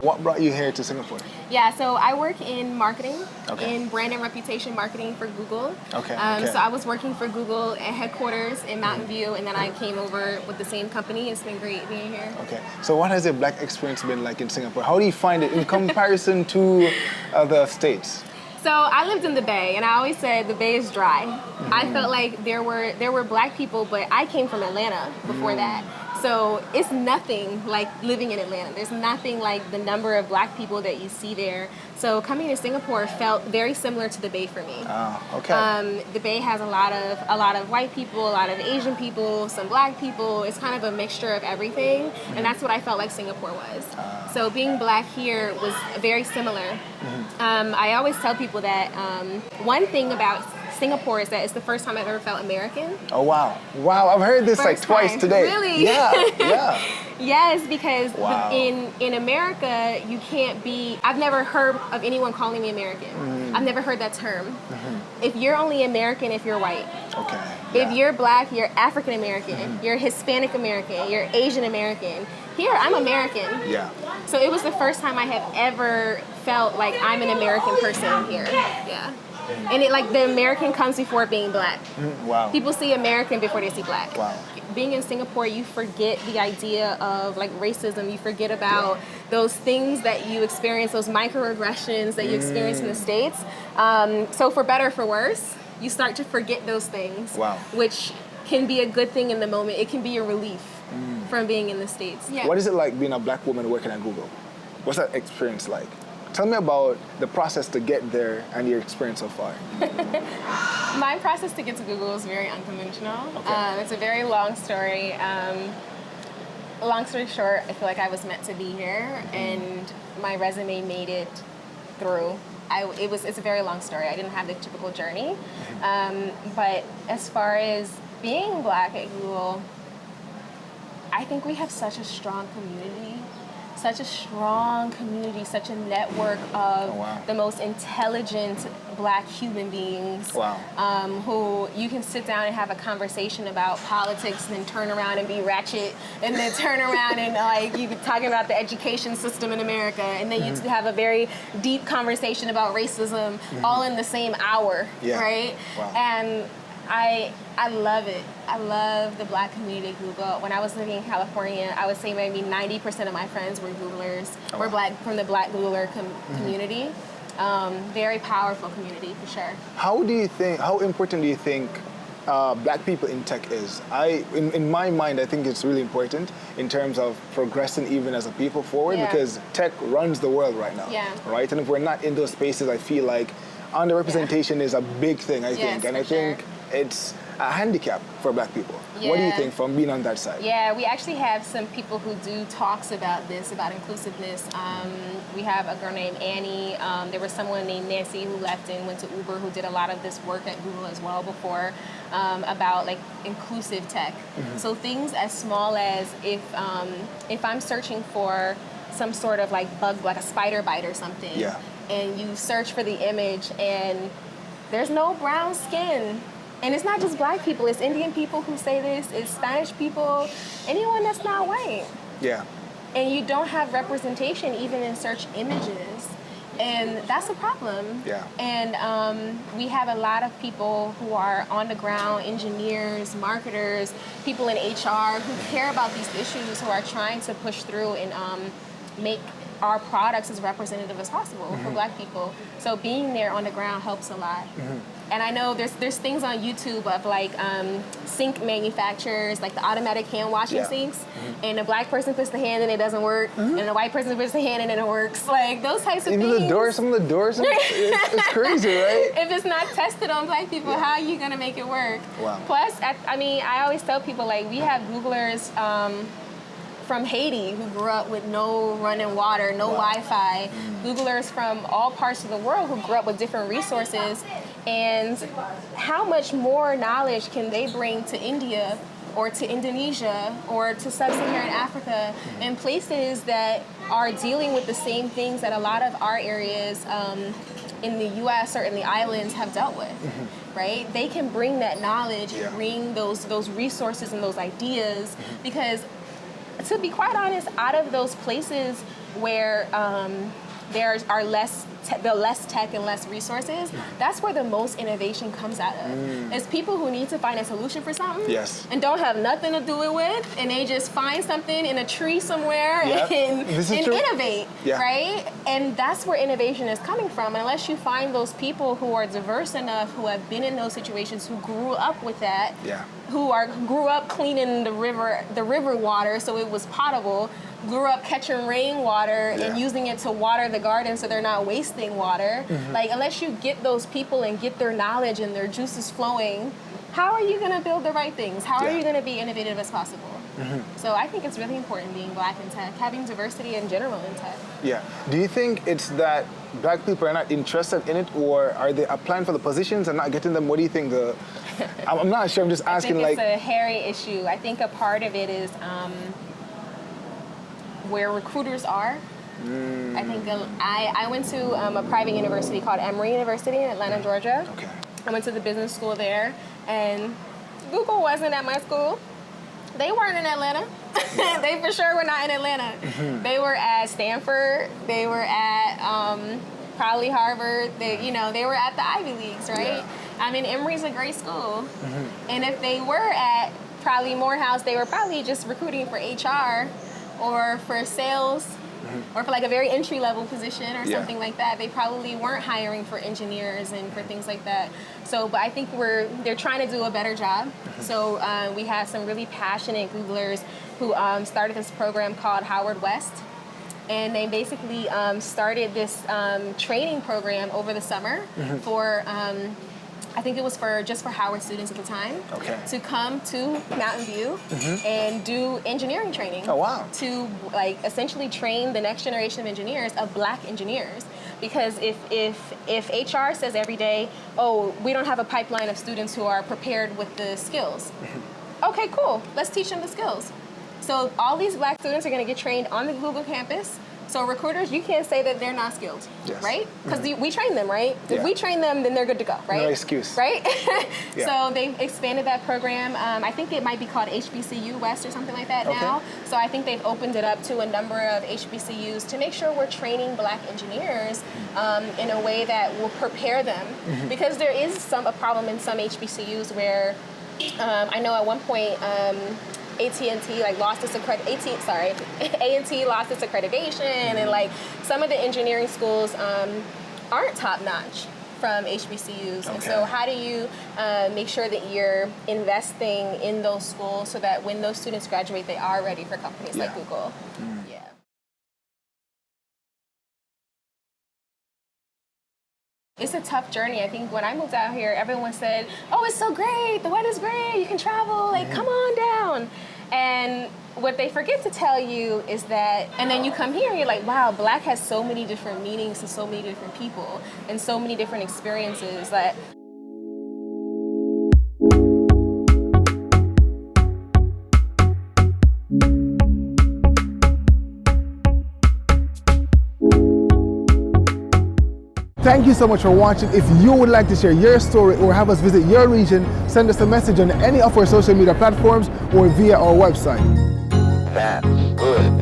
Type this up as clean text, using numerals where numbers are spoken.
What brought you here to Singapore? Yeah, so I work in marketing, Okay. in brand and reputation marketing for Google. Okay, So I was working for Google at headquarters in Mountain View, and then I came over with the same company. It's been great being here. Okay. So what has your black experience been like in Singapore? How do you find it in comparison to other states? So I lived in the Bay, and I always said the Bay is dry. I felt like there were black people, but I came from Atlanta before that. So it's nothing like living in Atlanta. There's nothing like the number of black people that you see there. So coming to Singapore felt very similar to the Bay for me. Oh, okay. The Bay has a lot of white people, a lot of Asian people, some black people. It's kind of a mixture of everything, and that's what I felt like Singapore was. So being black here was very similar. I always tell people that one thing about Singapore is that it's the first time I've ever felt American. Oh, wow. Wow, I've heard this like twice today. Really? Yeah, yeah. Yes, because Wow. in America, you can't be... I've never heard of anyone calling me American. I've never heard that term. If you're only American if you're white. Okay. If you're black, you're African American. You're Hispanic American. You're Asian American. Here, I'm American. Yeah. So it was the first time I have ever felt like I'm an American person here. Yeah. And it like the American comes before being black. Wow. People see American before they see black. Wow. Being in Singapore, you forget the idea of like racism. You forget about those things that you experience, those microaggressions that you experience in the States. So for better or for worse, you start to forget those things. Wow. Which can be a good thing in the moment. It can be a relief from being in the States. Yeah. What is it like being a black woman working at Google? What's that experience like? Tell me about the process to get there and your experience so far. My process to get to Google is very unconventional. Okay. It's a very long story. Long story short, I feel like I was meant to be here, and my resume made it through. It's a very long story. I didn't have the typical journey. But as far as being black at Google, I think we have such a strong community. Such a strong community, such a network of the most intelligent black human beings who you can sit down and have a conversation about politics and then turn around and be ratchet and then turn around and like you be talking about the education system in America and then you have a very deep conversation about racism all in the same hour, right? Wow. And I love it. I love the black community at Google. When I was living in California, I would say maybe 90% of my friends were Googlers, were black from the black Googler community. Very powerful community for sure. How important do you think black people in tech is? In my mind, I think it's really important in terms of progressing even as a people forward because tech runs the world right now, right? And if we're not in those spaces, I feel like underrepresentation is a big thing, I think. And I think it's a handicap for black people. What do you think from being on that side? Yeah, we actually have some people who do talks about this, about inclusiveness. We have a girl named Annie. There was someone named Nancy who left and went to Uber who did a lot of this work at Google as well before about like inclusive tech. So things as small as if I'm searching for some sort of like bug, like a spider bite or something, and you search for the image and there's no brown skin. And it's not just black people, it's Indian people who say this, it's Spanish people, anyone that's not white. Yeah. And you don't have representation even in search images. And that's a problem. Yeah. And we have a lot of people who are on the ground, engineers, marketers, people in HR who care about these issues, who are trying to push through and make our products as representative as possible for black people. So being there on the ground helps a lot. And I know there's things on YouTube of like sink manufacturers, like the automatic hand washing sinks, and a black person puts the hand and it doesn't work, and a white person puts the hand and it works. Like those types of things. Even some of the doors, it's crazy, right? If it's not tested on black people, how are you gonna make it work? Wow. Plus, I always tell people like we have Googlers from Haiti who grew up with no running water, no Wi-Fi, Googlers from all parts of the world who grew up with different resources, and how much more knowledge can they bring to India or to Indonesia or to sub-Saharan Africa and places that are dealing with the same things that a lot of our areas in the US or in the islands have dealt with, right? They can bring that knowledge, bring those resources and those ideas because to be quite honest, out of those places, where there are less tech and less resources, that's where the most innovation comes out of. It's people who need to find a solution for something and don't have nothing to do it with, and they just find something in a tree somewhere and innovate, right? And that's where innovation is coming from. Unless you find those people who are diverse enough, who have been in those situations, who grew up with that, who grew up cleaning the river water so it was potable, grew up catching rainwater and using it to water the garden so they're not wasting water. Like, unless you get those people and get their knowledge and their juices flowing, how are you going to build the right things? How are you going to be innovative as possible? So I think it's really important being Black in tech, having diversity in general in tech. Yeah. Do you think it's that Black people are not interested in it, or are they applying for the positions and not getting them? What do you think? I'm not sure. I'm just asking. I think it's a hairy issue. I think a part of it is where recruiters are. I think I went to a private university called Emory University in Atlanta, Georgia. Okay. I went to the business school there, and Google wasn't at my school. They weren't in Atlanta. They for sure were not in Atlanta. They were at Stanford. They were at probably Harvard. They were at the Ivy Leagues, right? I mean, Emory's a great school. And if they were at probably Morehouse, they were probably just recruiting for HR or for sales or for like a very entry-level position or something like that. They probably weren't hiring for engineers and for things like that. So, but I think they're trying to do a better job. So we have some really passionate Googlers who started this program called Howard West. And they basically started this training program over the summer for I think it was just for Howard students at the time, to come to Mountain View and do engineering training. Oh, wow. To like essentially train the next generation of engineers, of Black engineers. Because if HR says every day, oh, we don't have a pipeline of students who are prepared with the skills. Okay, cool, let's teach them the skills. So all these Black students are gonna get trained on the Google campus. So recruiters, you can't say that they're not skilled, right? Because we train them, right? If we train them, then they're good to go, right? No excuse. Right? So they've expanded that program. I think it might be called HBCU West or something like that now. So I think they've opened it up to a number of HBCUs to make sure we're training Black engineers in a way that will prepare them. Because there is a problem in some HBCUs where I know at one point, AT&T like lost its A&T lost its accreditation, and like some of the engineering schools aren't top notch from HBCUs. And so how do you make sure that you're investing in those schools so that when those students graduate, they are ready for companies like Google? It's a tough journey. I think when I moved out here, everyone said, oh, it's so great, the weather's great, you can travel, like, come on down. And what they forget to tell you is that, and then you come here and you're like, wow, Black has so many different meanings to so many different people and so many different experiences that Thank you so much for watching. If you would like to share your story or have us visit your region, send us a message on any of our social media platforms or via our website. That's good.